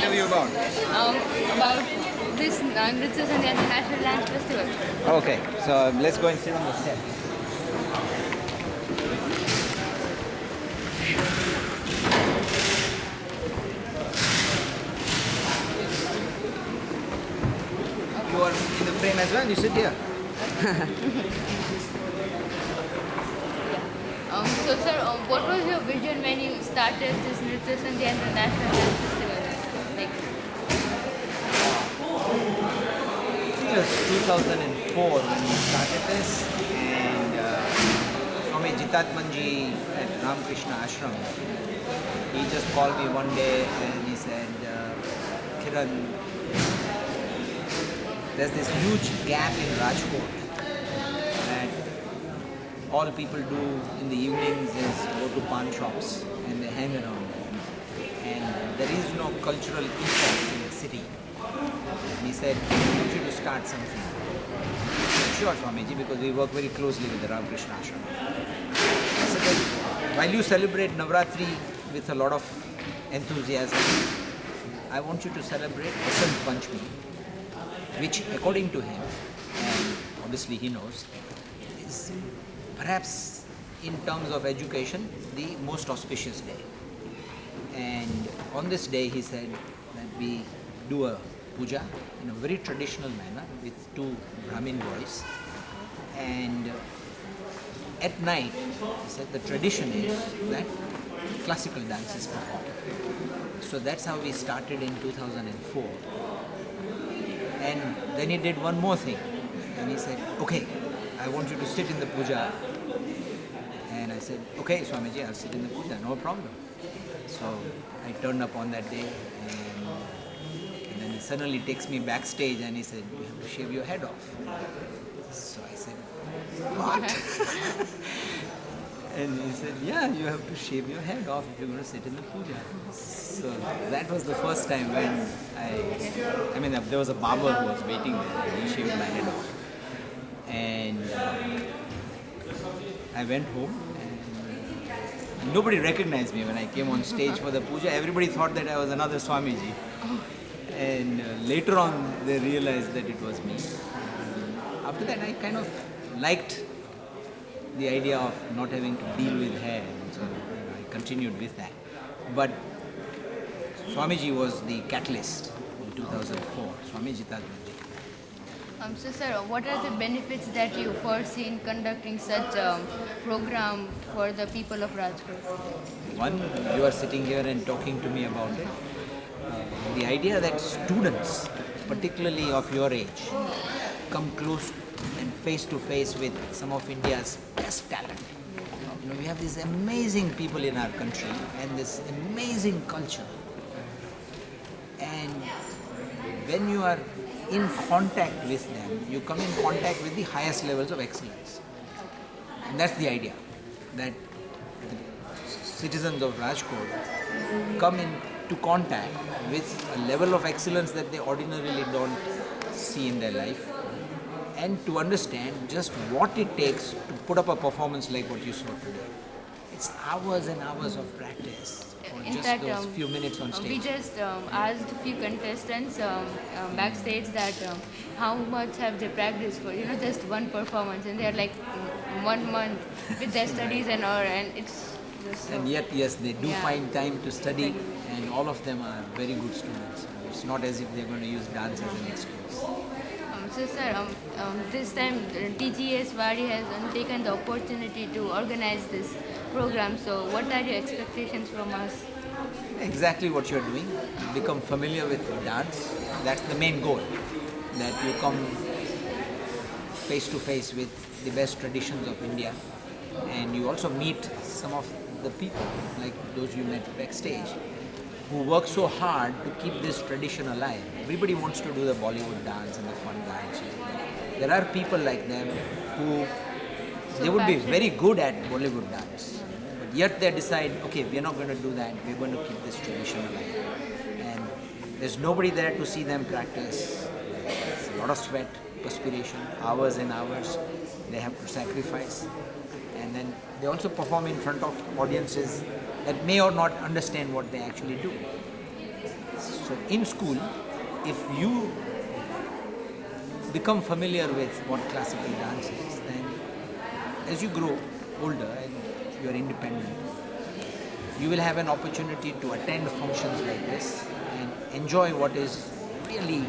have you about? About this Nritya Sandhya National Dance Festival. Okay, so let's go and sit on the step. You are in the frame as well, you sit here. So sir, what was your vision when you started this Nritya Sandhya National Dance Festival? Like, It was 2004 when we started this, and Swami Jitatmanji at Ramakrishna Ashram, he just called me one day and he said, Kiran, there's this huge gap in Rajkot that all people do in the evenings is go to pawn shops and they hang around. And there is no cultural ethos in the city. And he said, I want you to start something. I said, sure, Swamiji, because we work very closely with the Ramakrishna Ashram. I said that while you celebrate Navratri with a lot of enthusiasm, I want you to celebrate Vasant Panchami, which according to him, and obviously he knows, is perhaps in terms of education the most auspicious day. And on this day he said that we do a puja in a very traditional manner with two Brahmin boys, and at night he said the tradition is that classical dance is performed. So that's how we started in 2004. And then he did one more thing, and he said, okay, I want you to sit in the puja. And I said, okay, Swamiji, I'll sit in the puja, no problem. So I turned up on that day, and then he suddenly takes me backstage and he said, you have to shave your head off. So I said, what? And he said, yeah, you have to shave your head off if you're going to sit in the puja. So that was the first time when I mean, there was a barber who was waiting there and he shaved my head off. And I went home and nobody recognized me when I came on stage for the puja. Everybody thought that I was another Swamiji. And later on they realized that it was me. After that I kind of liked the idea of not having to deal with hair, and so I continued with that. But Swamiji was the catalyst in 2004, Swami Jitatmanji. so sir, what are the benefits that you foresee in conducting such program for the people of Rajkot? One, you are sitting here and talking to me about it. The idea that students, particularly of your age, come close and face to face with some of India's best talent. You know, we have these amazing people in our country and this amazing culture. And when you are in contact with them, you come in contact with the highest levels of excellence. And that's the idea, that the citizens of Rajkot come into contact with a level of excellence that they ordinarily don't see in their life, and to understand just what it takes to put up a performance like what you saw today. It's hours and hours of practice for In just fact, those few minutes on stage. we just asked a few contestants backstage that how much have they practiced for, just one performance, and they're like 1 month with their studies and all, and it's just so. And yet, yes, they do Yeah. find time to study, and all of them are very good students. It's not as if they're going to use dance as an excuse. So sir, this time TGS Wadi has taken the opportunity to organize this program. So what are your expectations from us? Exactly what you're doing. Become familiar with dance. That's the main goal. That you come face to face with the best traditions of India, and you also meet some of the people, like those you met backstage, who work so hard to keep this tradition alive. Everybody wants to do the Bollywood dance and the fun dance. There are people like them who they would be very good at Bollywood dance, but yet they decide, okay, we're not going to do that. We're going to keep this tradition alive. And there's nobody there to see them practice. It's a lot of sweat, perspiration, hours and hours. They have to sacrifice, and then they also perform in front of audiences that may or not understand what they actually do. So in school, if you become familiar with what classical dance is, then as you grow older and you are independent, you will have an opportunity to attend functions like this and enjoy what is really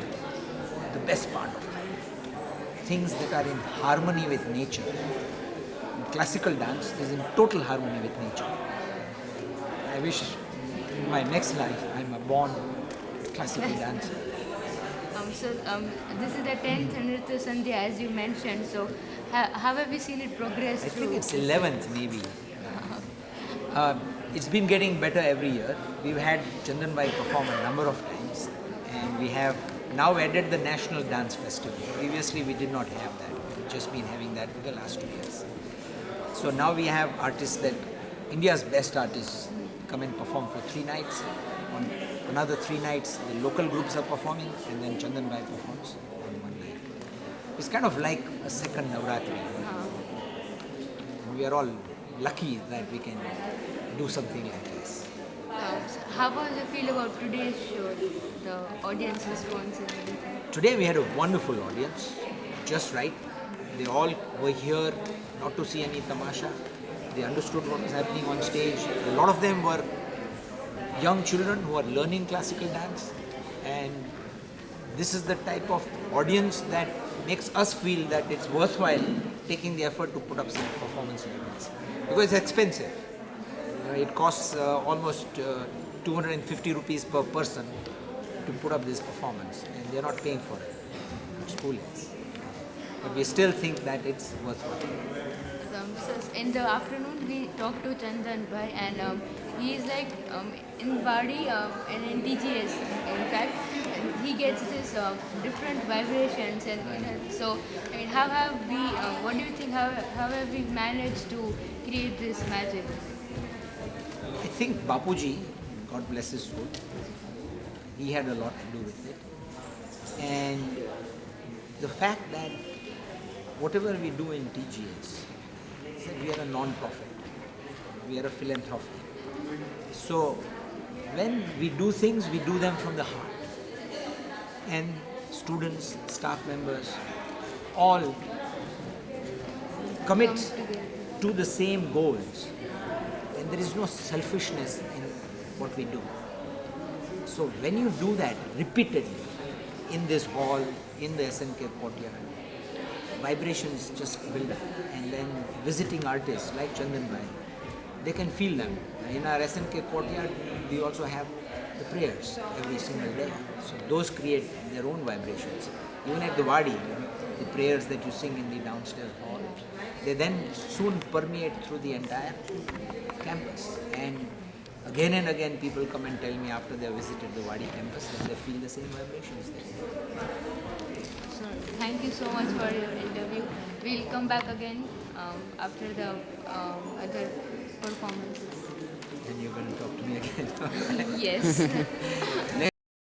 the best part of life. Things that are in harmony with nature. Classical dance is in total harmony with nature. I wish in my next life I'm a born classical dancer. This is the 10th Nritya Sandhya, as you mentioned. So, how have you seen it progress I through? think it's 11th maybe. It's been getting better every year. We've had Chandan Bhai perform a number of times, and we have now added the National Dance Festival. Previously we did not have that. We've just been having that for the last 2 years. So now we have artists that India's best artists come and perform for 3 nights. On another 3 nights, the local groups are performing, and then Chandan Bhai performs on 1 night. It's kind of like a second Navratri. And we are all lucky that we can do something like this. So how was you feel about today's show, the audience response and everything? Today we had a wonderful audience, just right. They all were here not to see any tamasha. They understood what was happening on stage. A lot of them were young children who are learning classical dance, and this is the type of audience that makes us feel that it's worthwhile taking the effort to put up some performance like this, because it's expensive. It costs almost 250 rupees per person to put up this performance, and they're not paying for it. School is. But we still think that it's worthwhile. So in the afternoon, we talked to Chandan Bhai, and he is like in Wadi and in TGS. In fact, he gets this different vibrations, and so I mean, how have we? What do you think? How have we managed to create this magic? I think Bapuji, God bless his soul, he had a lot to do with it. And the fact that whatever we do in TGS, is that we are a non-profit, we are a philanthropy. So when we do things, we do them from the heart. And students, staff members, all commit to the same goals. And there is no selfishness in what we do. So when you do that repeatedly in this hall, in the SNK courtyard, vibrations just build up. And then visiting artists like Chandan Bhai, they can feel them. In our SNK courtyard, we also have the prayers every single day. So those create their own vibrations. Even at the Wadi, the prayers that you sing in the downstairs hall, they then soon permeate through the entire campus. And and again people come and tell me after they have visited the Wadi campus that they feel the same vibrations there. So thank you so much for your interview. We'll come back again after the other performances. And you're going to talk to me again. Yes.